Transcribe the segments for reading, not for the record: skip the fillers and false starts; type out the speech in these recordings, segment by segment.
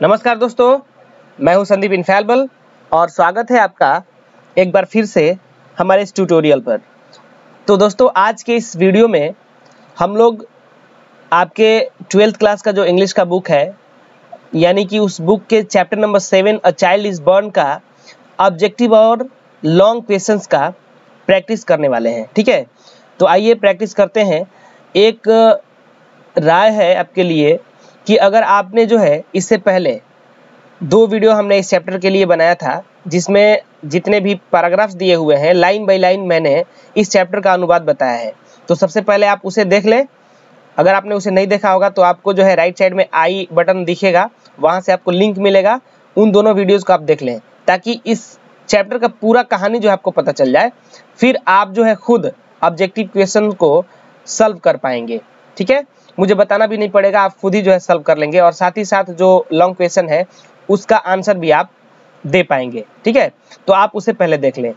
नमस्कार दोस्तों, मैं हूं संदीप इनफैलेबल और स्वागत है आपका एक बार फिर से हमारे इस ट्यूटोरियल पर। तो दोस्तों, आज के इस वीडियो में हम लोग आपके 12th क्लास का जो इंग्लिश का बुक है, यानी कि उस बुक के chapter number 7 a child is born का ऑब्जेक्टिव और लॉन्ग क्वेश्चंस का प्रैक्टिस करने वाले हैं। ठीक है, तो आइए प्रैक्टिस करते हैं। एक राय है आपके लिए कि अगर आपने जो है इससे पहले 2 वीडियो हमने इस चैप्टर के लिए बनाया था, जिसमें जितने भी पैराग्राफ्स दिए हुए हैं लाइन बाय लाइन मैंने इस चैप्टर का अनुवाद बताया है। तो सबसे पहले आप उसे देख लें। अगर आपने उसे नहीं देखा होगा तो आपको जो है राइट साइड में आई बटन दिखेगा, वहां से आपको लिंक मिलेगा। उन दोनों वीडियोज़ को आप देख लें ताकि इस चैप्टर का पूरा कहानी जो है आपको पता चल जाए। फिर आप जो है खुद ऑब्जेक्टिव क्वेश्चन को सॉल्व कर पाएंगे। ठीक है, मुझे बताना भी नहीं पड़ेगा, आप खुद ही जो है सॉल्व कर लेंगे और साथ ही साथ जो लॉन्ग क्वेश्चन है उसका आंसर भी आप दे पाएंगे। ठीक है, तो आप उसे पहले देख लें।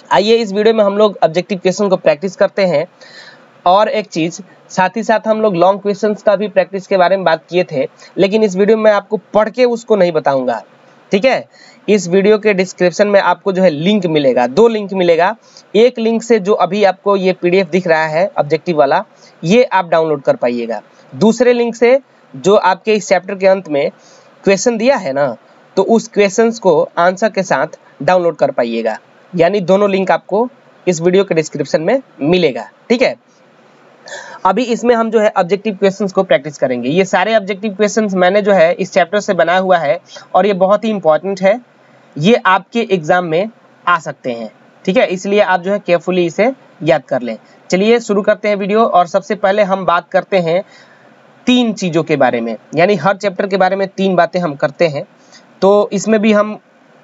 आइए इस वीडियो में हम लोग ऑब्जेक्टिव क्वेश्चन को प्रैक्टिस करते हैं। और एक चीज, साथ ही साथ हम लोग लॉन्ग क्वेश्चंस का भी प्रैक्टिस के बारे में बात किए थे, लेकिन इस वीडियो में आपको पढ़ के उसको नहीं बताऊंगा। ठीक है, इस वीडियो के डिस्क्रिप्शन में आपको जो है लिंक मिलेगा, 2 लिंक मिलेगा। एक लिंक से जो अभी आपको ये पीडीएफ दिख रहा है ऑब्जेक्टिव वाला, ये आप डाउनलोड कर पाइएगा। दूसरे लिंक से जो आपके इस चैप्टर के अंत में क्वेश्चन दिया है ना, तो उस क्वेश्चंस को आंसर के साथ डाउनलोड कर पाइएगा। यानी दोनों लिंक आपको इस वीडियो के डिस्क्रिप्शन में मिलेगा। ठीक है, अभी इसमें हम जो है ऑब्जेक्टिव क्वेश्चंस को प्रैक्टिस करेंगे। ये सारे ऑब्जेक्टिव क्वेश्चंस मैंने जो है इस चैप्टर से बनाया हुआ है और ये बहुत ही इंपॉर्टेंट है। ये आपके एग्जाम में आ सकते हैं। ठीक है, इसलिए आप जो है केयरफुली इसे याद कर लें। चलिए शुरू करते हैं वीडियो। और सबसे पहले हम बात करते हैं 3 चीज़ों के बारे में, यानी हर चैप्टर के बारे में 3 बातें हम करते हैं। तो इसमें भी हम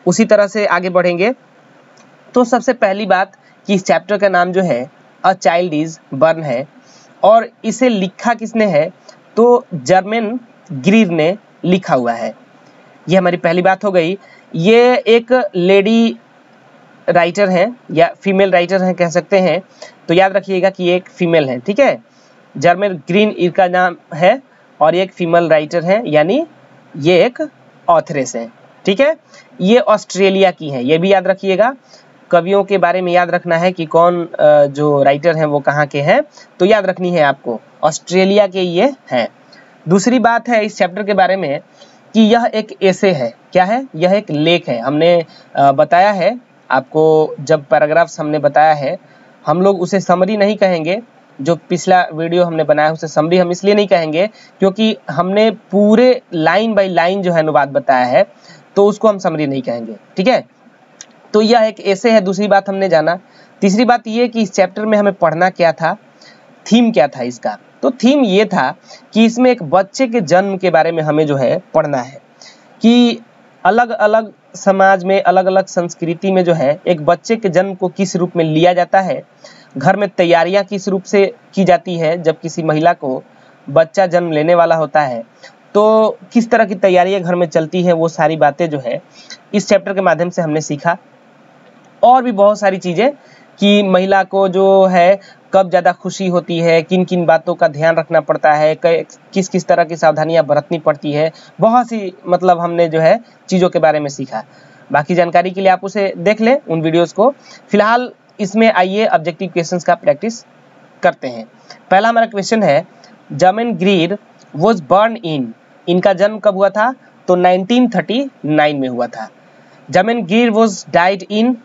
उसी तरह से आगे बढ़ेंगे। तो सबसे पहली बात कि इस चैप्टर का नाम जो है अ चाइल्ड इज बॉर्न है और इसे लिखा किसने है, तो जर्मन ग्रीर ने लिखा हुआ है। ये हमारी पहली बात हो गई। ये एक लेडी राइटर हैं या फीमेल राइटर हैं कह सकते हैं, तो याद रखिएगा कि ये एक फीमेल है। ठीक है, जर्मन ग्रीन इनका नाम है और ये एक फीमेल राइटर है, यानी ये एक ऑथरेस है। ठीक है, ये ऑस्ट्रेलिया की है, ये भी याद रखिएगा। कवियों के बारे में याद रखना है कि कौन जो राइटर हैं वो कहाँ के हैं, तो याद रखनी है आपको, ऑस्ट्रेलिया के ये हैं। दूसरी बात है इस चैप्टर के बारे में कि यह एक एसे है। क्या है? यह एक लेख है। हमने बताया है आपको, जब पैराग्राफ्स हमने बताया है, हम लोग उसे समरी नहीं कहेंगे। जो पिछला वीडियो हमने बनाया उसे समरी हम इसलिए नहीं कहेंगे क्योंकि हमने पूरे लाइन बाय लाइन जो है अनुवाद बताया है, तो उसको हम समरी नहीं कहेंगे। ठीक है, तो यह एक ऐसे है। दूसरी बात हमने जाना। तीसरी बात ये कि इस चैप्टर में हमें पढ़ना क्या था, थीम क्या था इसका, तो थीम ये था कि इसमें एक बच्चे के जन्म के बारे में हमें जो है पढ़ना है कि अलग अलग समाज में, अलग अलग संस्कृति में जो है एक बच्चे के जन्म को किस रूप में लिया जाता है, घर में तैयारियां किस रूप से की जाती है। जब किसी महिला को बच्चा जन्म लेने वाला होता है तो किस तरह की तैयारियां घर में चलती है, वो सारी बातें जो है इस चैप्टर के माध्यम से हमने सीखा। और भी बहुत सारी चीज़ें कि महिला को जो है कब ज़्यादा खुशी होती है, किन किन बातों का ध्यान रखना पड़ता है, किस किस तरह की सावधानियां बरतनी पड़ती है, बहुत सी मतलब हमने जो है चीज़ों के बारे में सीखा। बाकी जानकारी के लिए आप उसे देख लें, उन वीडियोस को। फिलहाल इसमें आइए ऑब्जेक्टिव क्वेश्चंस का प्रैक्टिस करते हैं। पहला हमारा क्वेश्चन है, German Greer was born in, इनका जन्म कब हुआ था, तो 1939 में हुआ था। German Greer was died in,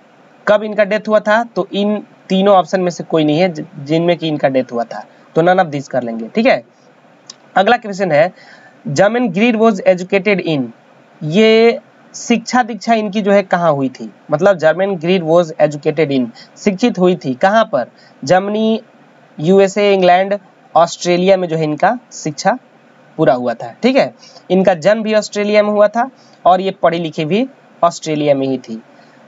कब इनका डेथ हुआ था, तो इन तीनों ऑप्शन में से कोई नहीं है जिनमें कि इनका डेथ हुआ था, तो नन ऑफ दिस कर लेंगे। ठीक है, अगला क्वेश्चन है, जर्मन ग्रीर वॉज एजुकेटेड इन, ये शिक्षा दीक्षा इनकी जो है कहाँ हुई थी, मतलब जर्मन ग्रीर वॉज एजुकेटेड इन, शिक्षित हुई थी कहाँ पर, जर्मनी, यूएसए, इंग्लैंड, ऑस्ट्रेलिया में जो है इनका शिक्षा पूरा हुआ था। ठीक है, इनका जन्म भी ऑस्ट्रेलिया में हुआ था और ये पढ़ी लिखी भी ऑस्ट्रेलिया में ही थी।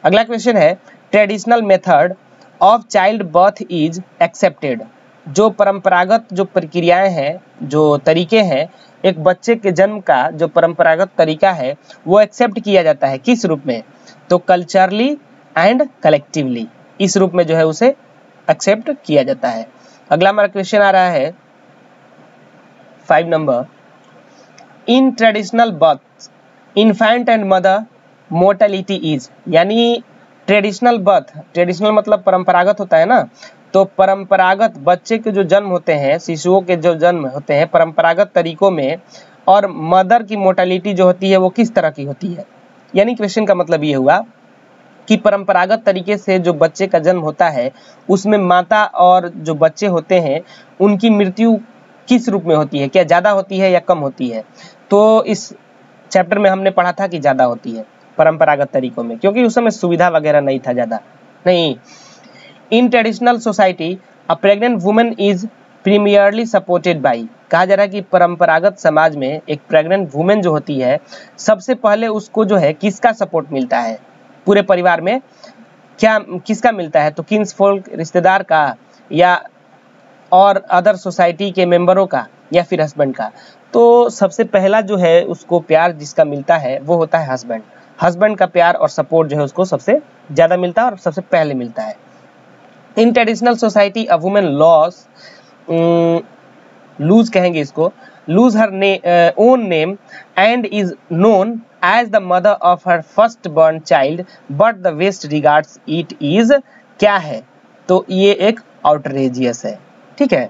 अगला क्वेश्चन है, traditional method of child birth is accepted, जो परंपरागत जो प्रक्रियाएं हैं, जो तरीके हैं एक बच्चे के जन्म का, जो परंपरागत तरीका है वो एक्सेप्ट किया जाता है किस रूप में, तो कल्चरली एंड कलेक्टिवली, इस रूप में जो है उसे एक्सेप्ट किया जाता है। अगला हमारा क्वेश्चन आ रहा है 5 number, in traditional birth infant and mother mortality is, यानी ट्रेडिशनल बर्थ, ट्रेडिशनल मतलब परंपरागत होता है ना, तो परंपरागत बच्चे के जो जन्म होते हैं, शिशुओं के जो जन्म होते हैं परंपरागत तरीकों में, और मदर की मोर्टेलिटी जो होती है वो किस तरह की होती है। यानी क्वेश्चन का मतलब ये हुआ कि परंपरागत तरीके से जो बच्चे का जन्म होता है उसमें माता और जो बच्चे होते हैं उनकी मृत्यु किस रूप में होती है, क्या ज़्यादा होती है या कम होती है। तो इस चैप्टर में हमने पढ़ा था कि ज़्यादा होती है परंपरागत तरीकों में, क्योंकि उस समय सुविधा वगैरह नहीं था ज़्यादा नहीं। इन traditional society a pregnant woman is primarily supported by, कहा जा रहा है कि परंपरागत समाज में एक प्रेग्नेंट वुमेन जो होती है सबसे पहले उसको जो है किसका सपोर्ट मिलता है, पूरे परिवार में क्या किसका मिलता है, तो किन्स फोल्क रिश्तेदार का, या और अदर सोसाइटी के मेंबरों का, या फिर हस्बैंड का। तो सबसे पहला जो है उसको प्यार जिसका मिलता है वो होता है हस्बैंड। हस्बैंड का प्यार और सपोर्ट जो है उसको सबसे ज़्यादा मिलता है और सबसे पहले मिलता है। In traditional society a women loss lose कहेंगे इसको, lose her own name and is known as the mother of her first born child but the west regards it is, क्या है, तो ये एक आउटरेजियस है, ठीक है।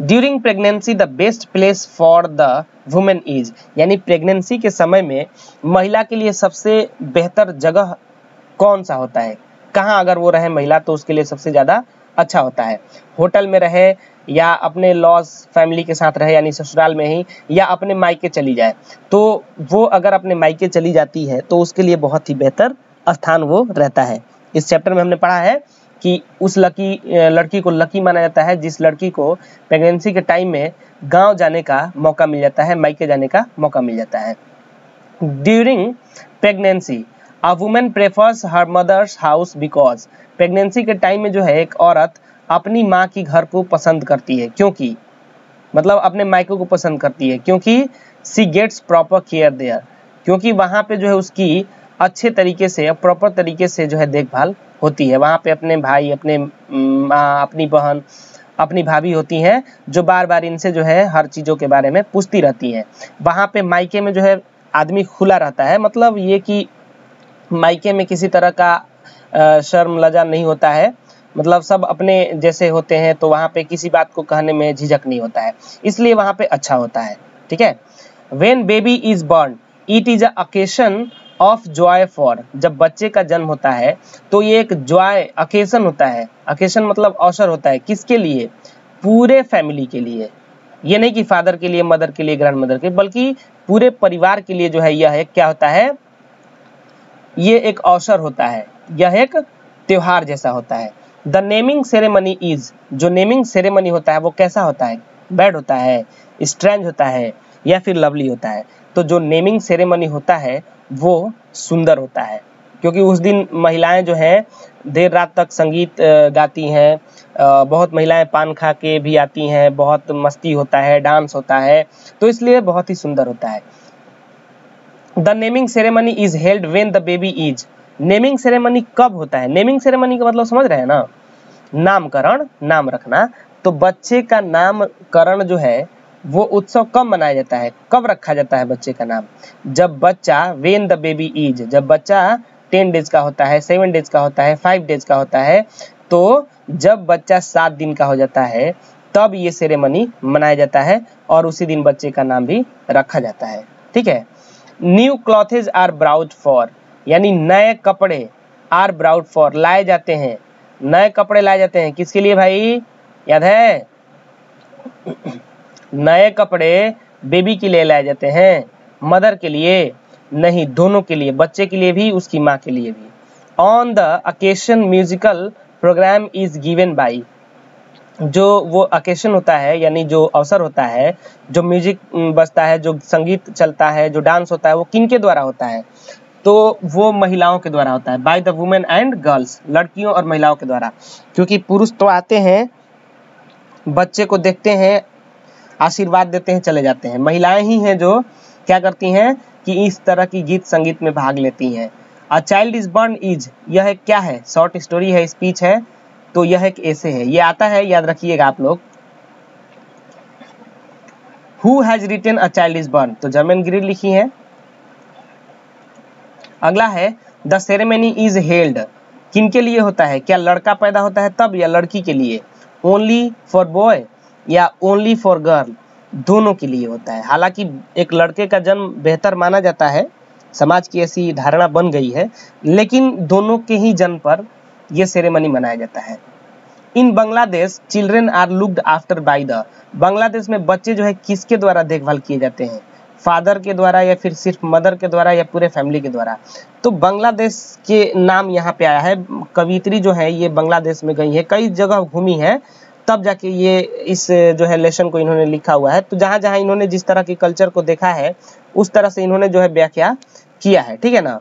During pregnancy the best place for the women is, यानी pregnancy के समय में महिला के लिए सबसे बेहतर जगह कौन सा होता है, कहाँ अगर वो रहे महिला तो उसके लिए सबसे ज़्यादा अच्छा होता है, होटल में रहे या अपने लॉस फैमिली के साथ रहे यानी ससुराल में ही, या अपने मायके चली जाए। तो वो अगर अपने मायके चली जाती है तो उसके लिए बहुत ही बेहतर स्थान वो रहता है। इस चैप्टर में हमने पढ़ा है कि उस लड़की को लकी माना जाता है जिस लड़की को प्रेगनेंसी के टाइम में गांव जाने का मौका मिल जाता है, मायके जाने का मौका मिल जाता है। During pregnancy a woman prefers her mother's house because, pregnancy के टाइम में जो है एक औरत अपनी माँ की घर को पसंद करती है, क्योंकि मतलब अपने मायके को पसंद करती है, क्योंकि सी गेट्स प्रॉपर केयर देयर, क्योंकि वहाँ पे जो है उसकी अच्छे तरीके से प्रॉपर तरीके से जो है देखभाल होती है। वहाँ पे अपने भाई, अपने माँ, अपनी बहन, अपनी भाभी होती हैं जो बार बार इनसे जो है हर चीज़ों के बारे में पूछती रहती हैं। वहाँ पे मायके में जो है आदमी खुला रहता है, मतलब ये कि मायके में किसी तरह का शर्म लज्जा नहीं होता है, मतलब सब अपने जैसे होते हैं, तो वहाँ पे किसी बात को कहने में झिझक नहीं होता है, इसलिए वहाँ पे अच्छा होता है, ठीक है। When baby is born, it is a occasion of joy for, जब बच्चे का जन्म होता है तो ये एक जॉय अकेशन होता है, अकेशन मतलब अवसर होता है, किसके लिए, पूरे फैमिली के लिए, ये नहीं कि फादर के लिए, मदर के लिए, ग्रैंड मदर के, बल्कि पूरे परिवार के लिए जो है यह एक क्या होता है, ये एक अवसर होता है, यह एक त्योहार जैसा होता है। द नेमिंग सेरेमनी इज, जो नेमिंग सेरेमनी होता है वो कैसा होता है, बैड होता है, स्ट्रेंज होता है, या फिर लवली होता है। तो जो नेमिंग सेरेमनी होता है वो सुंदर होता है, क्योंकि उस दिन महिलाएं जो हैं देर रात तक संगीत गाती हैं, बहुत महिलाएं पान खा के भी आती हैं, बहुत मस्ती होता है, डांस होता है, तो इसलिए बहुत ही सुंदर होता है। The naming ceremony is held when the baby is, naming ceremony कब होता है, नेमिंग सेरेमनी का मतलब समझ रहे हैं ना, नामकरण, नाम रखना। तो बच्चे का नामकरण जो है वो उत्सव कब मनाया जाता है, कब रखा जाता है बच्चे का नाम, जब बच्चा व्हेन द बेबी इज, जब बच्चा 10 डेज का होता है, 7 डेज का होता है, 5 डेज का होता है, तो जब बच्चा 7 दिन का हो जाता है तब ये सेरेमनी मनाया जाता है और उसी दिन बच्चे का नाम भी रखा जाता है, ठीक है। New clothes are brought for, यानी नए कपड़े आर ब्राउड फॉर लाए जाते हैं, नए कपड़े लाए जाते हैं किसके लिए भाई, याद है, नए कपड़े बेबी के लिए लाए जाते हैं, मदर के लिए नहीं, दोनों के लिए, बच्चे के लिए भी उसकी माँ के लिए भी। On the occasion musical program is given by, जो वो अकेशन होता है यानी जो अवसर होता है, जो म्यूजिक बजता है, जो संगीत चलता है, जो डांस होता है, वो किनके द्वारा होता है, तो वो महिलाओं के द्वारा होता है, by the women and girls, लड़कियों और महिलाओं के द्वारा, क्योंकि पुरुष तो आते हैं, बच्चे को देखते हैं, आशीर्वाद देते हैं, चले जाते हैं, महिलाएं ही हैं जो क्या करती हैं कि इस तरह की गीत संगीत में भाग लेती हैं। अ चाइल्ड इज बॉर्न इज, यह क्या है, शॉर्ट स्टोरी है, स्पीच है, तो यह एक ऐसे है, ये आता है, याद रखिएगा आप लोग। Who has written a child is born, तो जर्मन ग्रीड लिखी है। अगला है द सेरेमनी इज हेल्ड, किनके लिए होता है, क्या लड़का पैदा होता है तब या लड़की के लिए, ओनली फॉर बॉय या ओनली फॉर गर्ल, दोनों के लिए होता है। हालांकि एक लड़के का जन्म बेहतर माना जाता है, समाज की ऐसी धारणा बन गई है, लेकिन दोनों के ही जन्म पर यह सेरेमनी मनाया जाता है। In Bangladesh children are looked after by the, Bangladesh में बच्चे जो है किसके द्वारा देखभाल किए जाते हैं, फादर के द्वारा या फिर सिर्फ मदर के द्वारा या पूरे फैमिली के द्वारा। तो बांग्लादेश के नाम यहाँ पे आया है, कवियत्री जो है ये बांग्लादेश में गई है, कई जगह घूमी है, तब जाके ये इस जो है लेसन को इन्होंने लिखा हुआ है। तो जहाँ जहाँ इन्होंने जिस तरह के कल्चर को देखा है उस तरह से इन्होंने जो है व्याख्या किया है, ठीक है ना।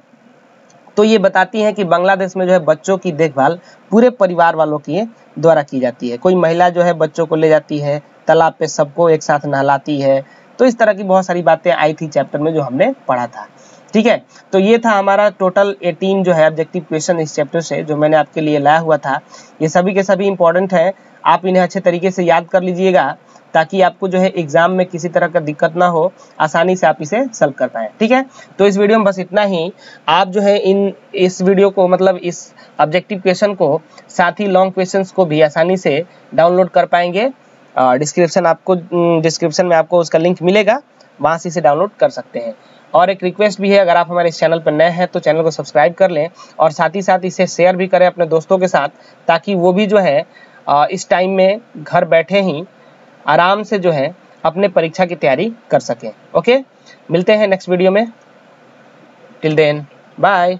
तो ये बताती हैं कि बांग्लादेश में जो है बच्चों की देखभाल पूरे परिवार वालों के द्वारा की जाती है। कोई महिला जो है बच्चों को ले जाती है तालाब पे, सबको एक साथ नहलाती है। तो इस तरह की बहुत सारी बातें आई थी चैप्टर में जो हमने पढ़ा था, ठीक है। तो ये था हमारा टोटल 18 जो है ऑब्जेक्टिव क्वेश्चन इस चैप्टर से जो मैंने आपके लिए लाया हुआ था। ये सभी के सभी इंपॉर्टेंट है, आप इन्हें अच्छे तरीके से याद कर लीजिएगा ताकि आपको जो है एग्जाम में किसी तरह का दिक्कत ना हो, आसानी से आप इसे सॉल्व कर पाएं, ठीक है। तो इस वीडियो में बस इतना ही। आप जो है इस वीडियो को मतलब इस ऑब्जेक्टिव क्वेश्चन को साथ ही लॉन्ग क्वेश्चंस को भी आसानी से डाउनलोड कर पाएंगे। डिस्क्रिप्शन में आपको उसका लिंक मिलेगा, वहां से इसे डाउनलोड कर सकते हैं। और एक रिक्वेस्ट भी है, अगर आप हमारे इस चैनल पर नए हैं तो चैनल को सब्सक्राइब कर लें और साथ ही साथ इसे शेयर भी करें अपने दोस्तों के साथ, ताकि वो भी जो है इस टाइम में घर बैठे ही आराम से जो है अपने परीक्षा की तैयारी कर सकें। ओके, मिलते हैं नेक्स्ट वीडियो में। Till then bye.